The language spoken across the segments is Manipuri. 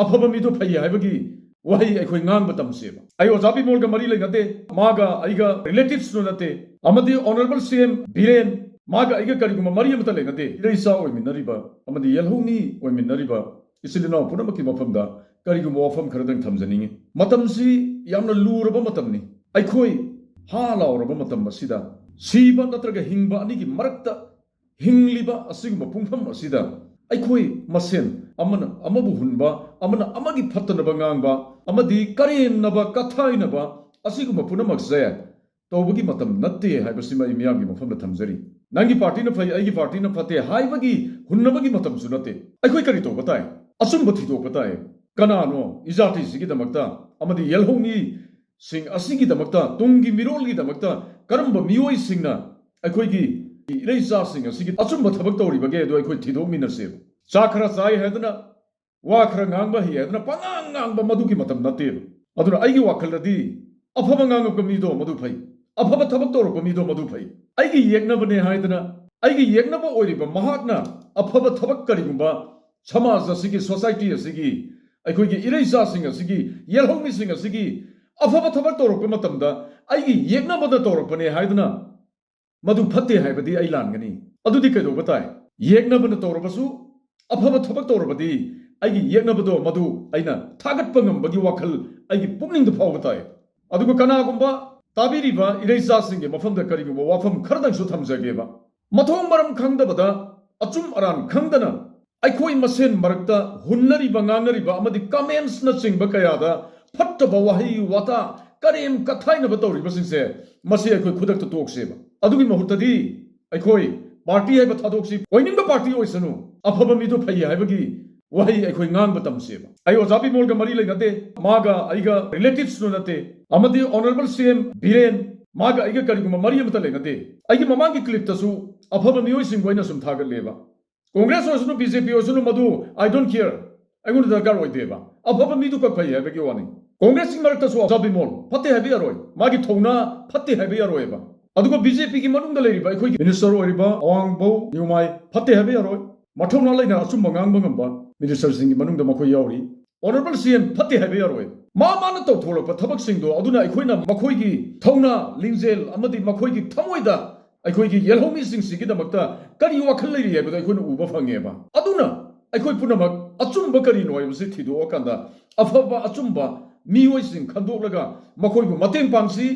afaba mi do phai haibagi wahi akhoi ngang batam seba ai ojabi mol ga mari lengate maga aiga relatives no nate amadi honorable cm biren maga aiga kari guma mari amata lengate ireisa oi minariba amadi yelhoni oi minariba isilino punamaki mafamda kari guma wafam kharadang thamjaningi matamsi yamna luraba matamni aikhoi ha lauraba matam asida siba natraga hingba ani gi marakta hingliba asigma pungfam asida aikhoi masen amana amabu hunba amana amagi phattanaba ngangba amadi karenaba kathainaba asiguma punamak zaya tawbagi matam natte haibasima imyamgi mafamda thamjari nangi party na phai aigi party na phate haibagi hunnabagi matam su natte aikhoi kari to batai asumba thido batai kanano izati sigi damakta amadi yelhoni sing asigi damakta tungi mirolgi damakta karamba mioi singna aikhoi gi ireisa sing asigi asumba thabak tawri bage do aikhoi thido minase chakhra sai hedna wakhra ngangba hi hedna pangang ngangba madugi matam natte aduna aigi wakhaladi afaba ngangba mido madu phai afaba thabak tawro mido madu phai aigi yegnabane haidna aigi yegnaba oiriba mahakna afaba thabak karigumba samaj asigi society asigi aikhoi gi ireisa sing asigi yelhongmi sing asigi afaba thabak tawro matamda aigi yegnabada tawro pane haidna madu phatte haibadi ai langani adudi kedo batai yegnabana tawro basu afaba thabak tawro badi aigi yegnabado madu aina thagat pangam bagi wakhal aigi pukning da phawba tai adugo kana gumba tabiriba ireisa singe mafamda karigumba wafam khardang su thamjageba mathong maram khangdabada achum aran khangdana aikhoi masen marakta hunnariba nganariba amadi comments na chingba kayada phattaba wahi wata karem kathaina ba tawriba singse masi aikhoi khudakta tokseba adugi mahutadi aikhoi party haiba thadoksi oiningba party oisanu afaba mido phai haibagi wahi aikhoi ngang batam seba ai ojabi mol ga mari lengate maga aiga relatives no nate amadi honorable cm biren maga aiga kariguma mari amata lengate aigi mamangi clip tasu afaba mioi sing goina sum thagal leba congress osunu bjp osunu madu I don't care aigun darkar oideba afaba midu ka phai haibagi wani congress sing marak tasu ojabi mol phatte habi aroi magi thona phatte habi aroiba adugo bjp gi manung da leiriba aikhoi minister oiriba awangbo nyumai phatte habi aroi mathona laina asum mangang bangamba minister singi manung da makhoi yauri honorable cm phatte habi aroi ma na to tholok thabak sing do aduna aikhoina makhoi gi thona lingjel amadi makhoi gi thamoida aikoi gi yelhomi sing sigi da makta kari wakhal leiri habi aikhoina uba phangeba aduna aikoi punamak achumba kari noi bsi thido akanda afaba achumba mioi sing khandoklaga makhoi bu mateng pangsi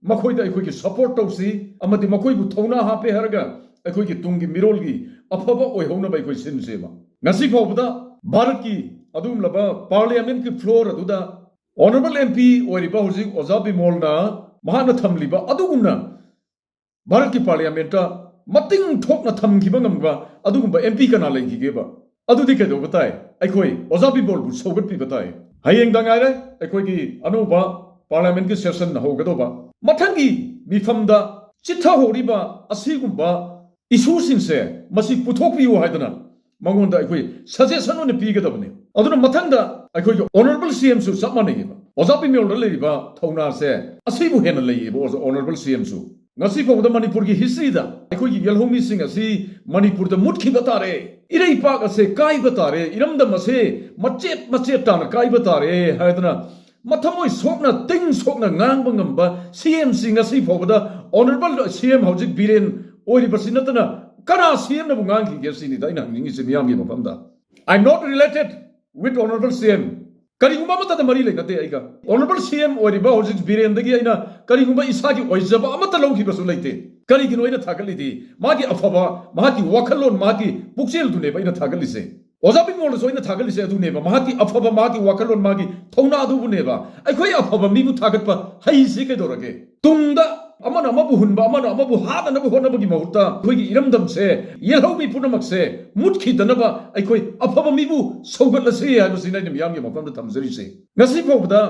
makhoi da aikoi gi support tausi amadi makhoi bu thona hape haraga aikoi gi tungi mirol gi afaba oi hona bai koi sin seba ngasi phobda bharat ki adum laba parliament ki floor aduda honorable mp oiriba hojik ojabi molna mahana thamliba adugumna bharat ki parliament ta mating thokna thamgiba ngamga adugumba mp kana leigigeba adudi kedo batai aikoi ojabi mol bu sogat pi batai hayeng dangaire aikoi gi anuba parliament ki session na hogadoba mathangi mifamda chitha horiba asigumba issue singse masi puthokpiu haidana mangonda aikoi suggestion on pigadabne aduna mathangda aikoi honorable cm su sapmanegeba ojabi mol leiriba thona se asibu hena leibo honorable cm su ngasi phawda manipur gi history da aikoi gi yelhomi sing asi manipur da mutkhi batare irei pak ase kai batare iramda mase machet tan kai batare haidana mathamoi sokna ting sokna ngang bangamba cm sing asi phawda honorable cm hojik biren oiri basinatana kana cm na bungang gi gesini da ina ningi se miyam gi mafamda I'm not related with honorable cm karigumba mata da mari legate aiga honorable cm oiriba hojik biren dagi aina karigumba isagi oijaba amata lawki basu leite karigi noina thagalidi magi afaba magi wakhalon magi pukchel dune ba ina thagalise ojabi mol soina thagalise dune ba magi afaba magi wakhalon magi thona du bune ba aikhoi afaba mi bu thagatpa hai se ke dorage tungda amana amabu hunba amana amabu hada nabu honabagi mahutta khoigi iramdam se yelhomi punamak se mutkhi danaba aikhoi afaba mi bu saugatlase haibasina ni miyam gi mafamda thamjari se ngasi phobda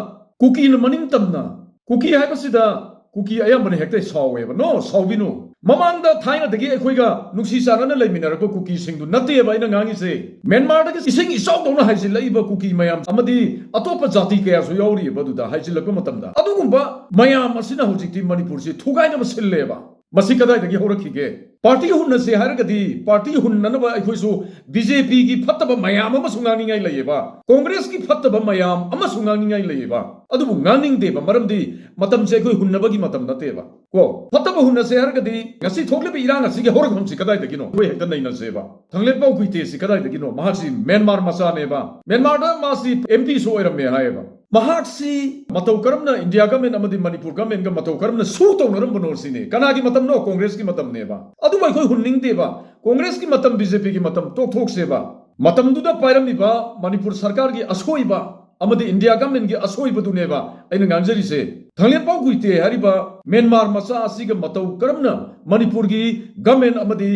kuki na maning tamna kuki haibasida kuki ayambane hekte saweba no sawbinu mamangda thaina dagi aikhoiga nuksi sarana leiminarako kuki singdu natte ba ina ngangi se Myanmar da ising isau dona haijil laiba kuki mayam amadi atopa jati kaya so yauri baduda haijil lakko matamda adugumba mayam asina hojikti manipur se thugaina masilleba masi kadai dagi horakhige party हुन से हरगदी पार्टी हुन्ननबा अखोइसु बीजेपी की फत्तब मयाम अमा सुंगांगिंगाई लयेबा कांग्रेस की फत्तब मयाम अमा सुंगांगिंगाई लयेबा अदुबु nganingdeba maramdi matamse अखोइ हुन्नबगी मतम नतेबा को फत्तब हुन्न से हरगदी ngasi थोकलेबे इरांग असि के होरखम सि कदाइ दगिनो वे हेक्ता नैना सेबा थंगले पाउ कुइते सि कदाइ दगिनो महासि म्यांमार मसा नेबा म्यांमार दा मासि एमपी सो ओइरमे हायबा महासी मतौ करमना इंडिया गवर्नमेंट अमदि मणिपुर गवर्नमेंट गा मतौ करमना सु तौनरम बनोसिने कनागी मतम नो कांग्रेस की मतम नेबा अदुबा अखोइ हुन्निंग देबा कांग्रेस की मतम बीजेपी की मतम टोक थोक सेबा मतम दुदा पाइरमिबा मणिपुर सरकार की असोइबा अमदि इंडिया गवर्नमेंट की असोइबदुनेबा अइना गांजरी से थंगले पाउ गुइते हरिबा म्यांमार मसा असिगा मतौ करमना मणिपुर की गवर्नमेंट अमदि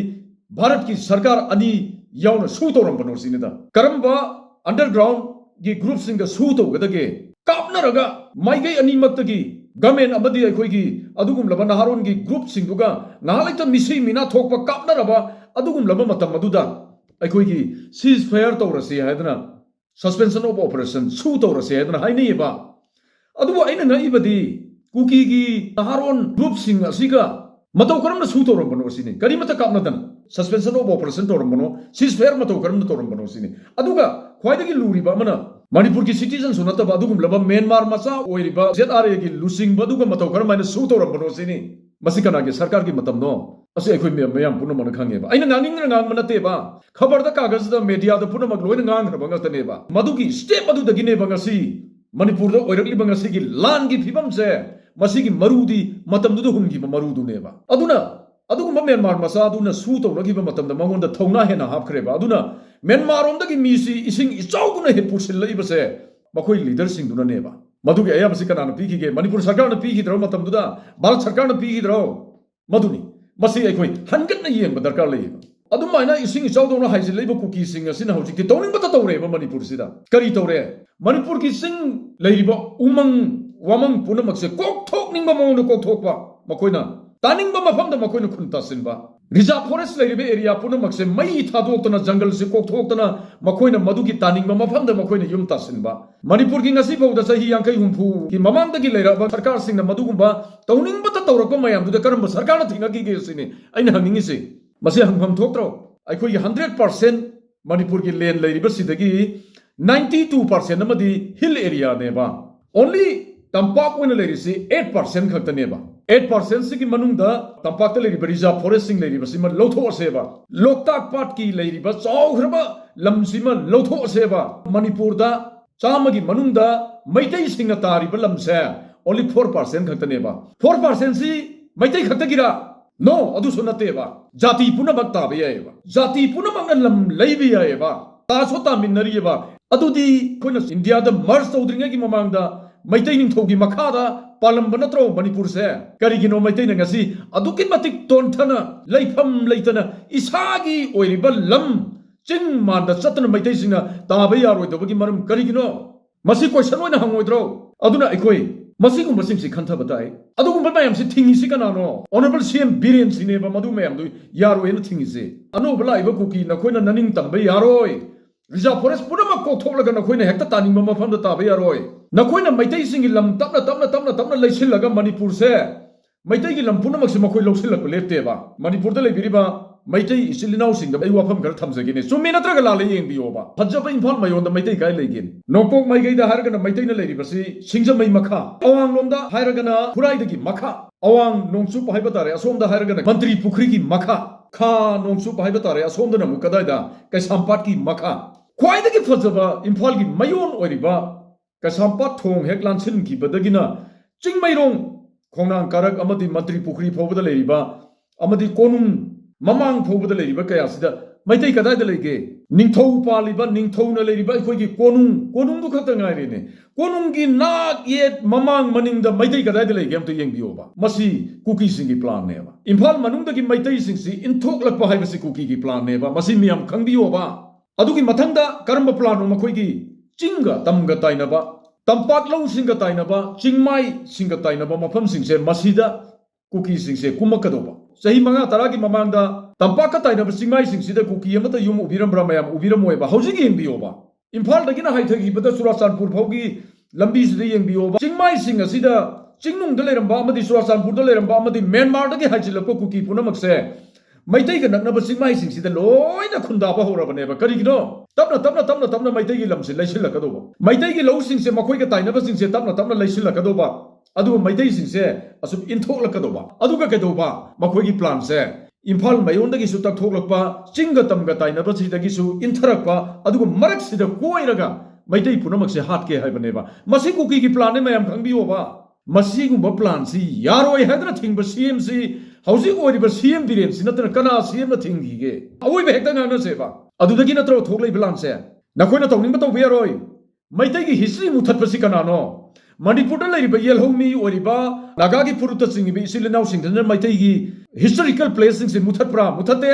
भारत की सरकार अनि याउना सु तौरम बनोसिनेदा करमबा अंडरग्राउंड की ग्रुप सिंग सु तौगदगे कापनरगा माइगै अनिमक्तगी गवर्नमेंट अमदि अखोइगी अदुगुमलबा नहारोन की ग्रुप सिंगदुगा नाहलैत मिसि मिना थोकपा कापनरबा अदुगुमलबा मतम मदुदा अखोइगी सीज फायर तौरसे हायदना सस्पेंशन ऑफ ऑपरेशन सु तौरसे हायदना हाइनेबा अदुबो अइना नाइबदी कुकी की नहारोन ग्रुप सिंग असिगा मतौ करमना सु तौरम बनो सिने करी मत कापनदन सस्पेंशन ऑफ ऑपरेशन तौरम बनो सीज फायर मतौ करमना तौरम बनो सिने अदुगा ख्वाइदगी लुरिबा मना मणिपुर की सिटीजन सुनतब अदुगुमलबा म्यांमार मसा ओइरिबा ZRA की लुसिंग बदुगा मतौ करमाइना सु तौरम बनो सिने मसी कनागे सरकार की मतम नो असे अखोइ मयाम पुनम मन खांगेबा अइना nganingna ngang मनतेबा खबर दा कागज दा मीडिया दा पुनमक लोइना ngangraba ngaktaneबा मदुगी स्टेप अदुदगिनेबा ngasi मणिपुर दा ओइरकलिबा ngasi की लान की फिबम से मसी की मरुदी मतम दुदु हुंगिबा मरुदुनेबा अदुना अदुगुम म्यांमार मसा अदुना सु तौनगिबा मतम दा मंगोंदा थौना हेना हापखरेबा अदुना म्यांमार रोमदगी मिसी इसिंग इचाउगुना हे पुरसिलइबसे मखोइ लीडर सिंगदुनानेबा मदुगी अयाबसि कनाना पीखिगे मणिपुर सरकार न पीखिद्रो मतम दुदा भारत सरकार न पीखिद्रो मदुनी मसी अखोइ हनगतना येंबा दरकार लइबा अदुमाइना इसिंग इचाउदोना हाइजिलइबा कुकी सिंग असिना हौजिकि तौनिंगबता तौरेबा मणिपुर सिदा करी तौरे मणिपुर की सिंग लइरिबा उमंग वामंग पुनमक्से कोकथोकनिंगबा मौंद कोकथोकबा मखोइना तानिंगबा मफमदा मखोइना खुनतासिनबा रिजर्व फॉरेस्ट लइरिबे एरिया पुनमक्से मई थादोक्तना जंगल से कोकथोक्तना मखोइना मदुगी तानिंगबा मफमदा मखोइना युम तासिनबा मणिपुर की ngasi फौदा सही यांकै हुंफु की ममांगदगी लइराबा सरकार सिंगना मदुगुंबा तौनिंगबता तौरकबा मयामदुदा करम सरकार ना थिंगागी गेसिने अइना हंगिंगिसे मसे हंगफम थोक्त्रो अखोइ 100% मणिपुर की लैंड लइरिबा सिदगी 92% अमदी हिल एरिया नेबा ओनली तंपाक ओइना लइरिसि 8% खक्तनेबा 8% सिगी मनुंगदा तंपाकता लइरिबा रिजर्व फॉरेस्ट सिंग लइरिबा सिमा लौथोअसेबा लोकताक पाट की लइरिबा चौख्रबा लमसिमा लौथोअसेबा मणिपुर दा चामगी मनुंगदा मैतै सिंगना तारिबा लमसे ओनली 4% खक्तनेबा 4% सि मैतै खक्तगिरा नो अदुसु नतेबा जाति पुनमक ताबे यायबा जाति पुनमक लम लइबि यायबा तासो तामिनरियबा अदुदी कोइना इंडिया दा मर्ज तौद्रिंगा की ममांगदा मैतै निंथौगी मखादा पालंब नत्रो मणिपुर से करिगिनो मैतै नंगसी अदुकी मतिक तोंथना लैफम लैतना इसागी ओइरिबा लम चिंग मानदा चतन मैतै सिंगना ताबे यारोइदबगी मरम करिगिनो मसी क्वेश्चन ओइना हंगोइद्रो अदुना अखोइ मसीगुम मसिंगसि खंथबताई अदुगुम मयामसि थिंगिसि कनानो ऑनरेबल सीएम बीरेन सिनेबा मदु मयामदु यारोइना थिंगिसि अनोबला इबा कुकी नखोइना ननिंग तंबे यारोइ रिजर्व फॉरेस्ट पुनमक कोथोलगा नखोइना हेक्ता तानिंगबा मफमदा ताबे यारोइ नखोइना मैतै सिंगी लम तपना लैसिलगा मणिपुर से मैतै की लम पुनमक से मखोइ लौसिलक लेप्तेबा मणिपुर दा लैबिरिबा मैतै इसिलिनाउ सिंग दा वाफम खर थमजगिने सुमे नत्रगा लाले येंबियोबा फजबा इम्फाल मयोंदा मैतै काय लैगिन नोंपोक माइगैदा हारगना मैतैना लैरिबसि सिंगजमै मखा अवांग लोमदा हायरगना खुराइदगी मखा अवांग नोंसुप हाइबा तारे असोमदा हायरगना मंत्री पुखरी की मखा खा नोंसुप हाइबा तारे असोमदना मुकदाइदा कैसामपाट की मखा ख्वाइदगी फजबा इम्फाल की मयोन ओरिबा कैसामपाट थोंग हेक लानसिन की बदगिना चिंगमैरोंग खोंनांग कारक अमदि मंत्री पुखरी फौबदा लैरिबा अमदि कोनुंग ममांग फौबदा लैरिबा कयासिदा मैतै कदाइदा लैगे निंथौ पालिबा निंथौना लैरिबा अखोइगी कोनुंग दु खत ngairene कोनुंगी नाक येट ममांग मनिंगदा मैतै कदाइदा लैगे अमते येंगबियोबा मसी कुकी सिंगी प्लान नेबा इम्फाल मनुंगदगी मैतै सिंगसी इनथोकलकपा हाइबसी कुकी की प्लान नेबा मसी मियाम खंगबियोबा अदुगी मथंगदा करम प्लान नो मखोइगी चिंगा तमगा ताइनबा तंपाक लौ सिंगा ताइनबा चिंगमाई सिंगा ताइनबा मफम सिंगसे मसीदा कुकी सिंगसे कुमकदोबा सही मंगा तरा की ममांगदा तंपाक ताइनबा चिंगमाई सिंगसिदा कुकी अमता युम उबिरमब्रा मयाम उबिरमोयबा हौजिगी येंबियोबा इम्फाल दगिना हाइथगी बदा सुराचानपुर फौगी लंबी सिदा येंबियोबा चिंगमाई सिंग असिदा चिंगनुंग दा लेरंबा अमदि सुराचानपुर दा लेरंबा अमदि म्यांमार दगी हाइजिलको कुकी पुनमक्से Maitai ka nakna basing mai sing sida loi na khunda ba hora bane ba kari gino tapna maitai gi lamse laisil la kado ba maitai gi lo sing se makhoi ka taina ba sing se tapna laisil la kado ba adu maitai sing se asum inthok la kado ba adu ka kado ba makhoi gi plan se imphal mayon da gi su tak thok lak pa chinga tam ga taina ba sida gi su intharak pa adu marak sida koi raga maitai punamak se hat ke hai bane ba masi kuki gi plan ne mayam khang bi ho ba masi gumba plan si yaroi hadra thing ba CMC Hausi ko riba CM biren sinatna kana CM na thingi ge awoi be hekta na se ba adudagi natro thoklai plan se nakhoi na tawning ba taw beroi maitai gi history muthat pasi kana no manipur da lei ba yel homi oriba naga gi puruta singi be isilinaw singdana maitai gi historical places se muthat pra muthate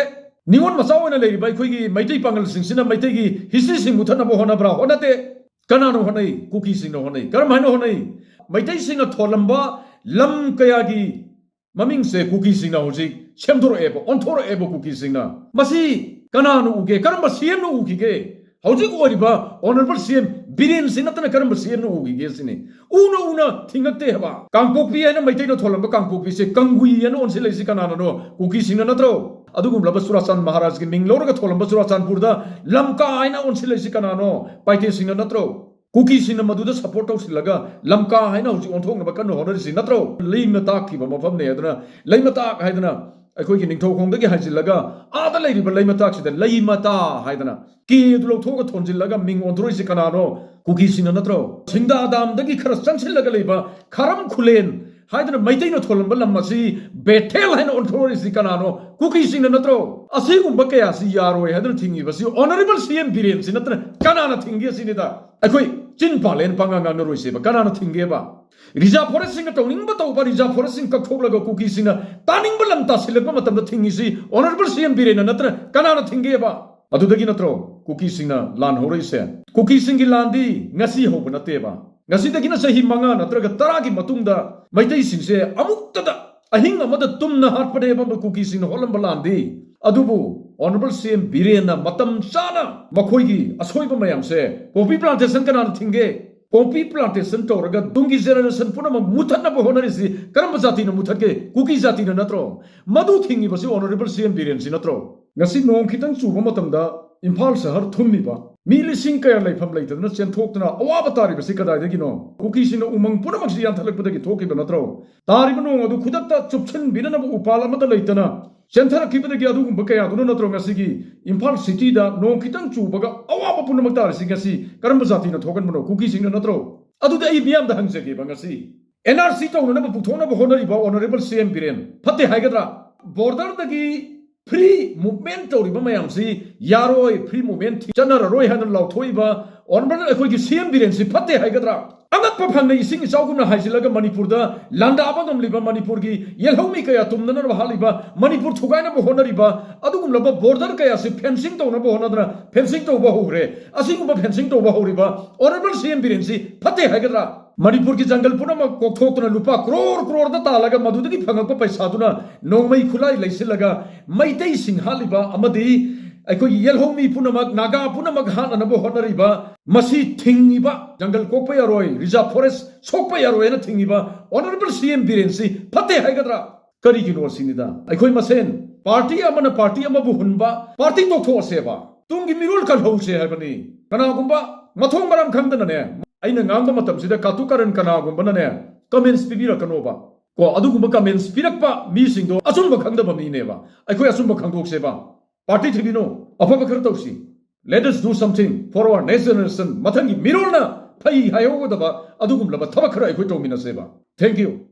ningon masaw na lei ba khoi gi maitai pangal sing sina maitai gi history sing muthat na bo hona bra honate kana no honai kuki sing no honai karam haino honai maitai sing na tholamba lam kaya gi Maming se cookie sing na hoji semdoro ebo onthoro ebo cookie sing na masi kana no uge karamba CM no ugi ge hoji ko riba honorable CM biren sinatna karamba CM no ugi ge sini una thingakte haba kangpokpi ana maitai no tholamba kangpokpi se kangui ana onse leisi kana no cookie sing na natro adugum laba surachan maharaj gi minglor ga tholamba surachanpur da lamka aina onse leisi kana no paite sing na natro Cookie sina maduda support house laga lamka haina hoji onthong na bakan honor si natro leima ta ki ba mafam ne aduna leima ta haidana akhoi gi ningthau khong da gi haji laga ada lei ri ba leima ta si da leima ta haidana ki du lo thog thonjil laga ming onthoi si kana no cookie sina natro singda dam da gi khara chansil laga leiba kharam khulen haidana maitai no tholamba lamasi betel haina onthoi si kana no cookie sina natro asi gumba kaya si yaroi haidana thingi basi honorable CM biren sinatra kana na thingi si ni da akhoi chin palen pangang na roise ba kana na thinge ba rija forest sing to ning ba to ba rija forest sing ka thok laga cookie sing na taning ba lam ta selek ba matam da thingi si honorable CM biren na natra kana na thinge ba adu dagi natro cookie sing na lan ho roise cookie sing gi landi ngasi ho ba na te ba ngasi dagi na sahi manga natra ga tara gi matung da maitai sing se amukta da ahing amada tumna hat pade ba cookie sing na holam ba landi adubu honorable CM Birena matam sana makhoi gi asoi ba mayam se poppy plantation kana thinge poppy plantation to raga dungi generation puna muthan na ba honari si karam jati na muthat ke cookie jati na natro madu thingi ba si honorable CM Biren si natro ngasi nong khitang chu ba matam da imphal sahar thummi ba mi lising kaya lai pham lai tadna chen thok tana awa ba tari ba si kadai de gi no cookie sina umang puna mak si yan thalak ba de gi thoki ba natro tari ba no adu khudak ta chupchen birana ba upala ma da leitana Senthara kibadagi adugum bakaya duno natro ngasigi Imphal city da nong kitang chu baga awa ba puna magtar singasi karamba jati na thokan mano cookie sing na natro adu da I biam da hangsagi bangasi NRC to na ba puthona ba honori ba honorable CM Biren phatte haigadra border dagi free movement to ri ba mayam si yaroi free movement chana roi han law thoi ba honorable akhoi gi CM Biren si phatte haigadra Angat pa phang na ising isawgum na haisilaga Manipur da landa abangam liba Manipur gi yelhomi kaya tumdana na haliba Manipur thugai na bo honari ba adugum laba border kaya si fencing to na bo honadra fencing to ba hore asingum ba fencing to ba hori ba honorable CM Biren si phatte haigadra Manipur ki jungle puna ma kokthok na lupa crore da talaga madudagi phangak pa paisa duna nongmai khulai laisilaga maitai sing haliba amadi aiko yelhomi punamak naga punamak han anabo honari ba masi thingi ba jungle kokpa yaroi reserve forest sokpa yaroi na thingi ba honorable CM Biren si phatte haigadra kari gi no sinida aiko masen party ama bu hunba party to tho se ba tungi mirul kal ho se habani kana gumba mathong maram khamdana ne aina ngamba matam sida katu karan kana gumba na ne comments pibira kanoba ko adugumba comments pirakpa mi singdo asumba khangdaba mi ne ba aiko asumba khangdok se ba Party Tribino, Apapa Kartosi. Let us do something for our nation. Matangi Mirona, Pai Hayogaba, Adugum Laba Tabakara, Equito Minaseba. Thank you.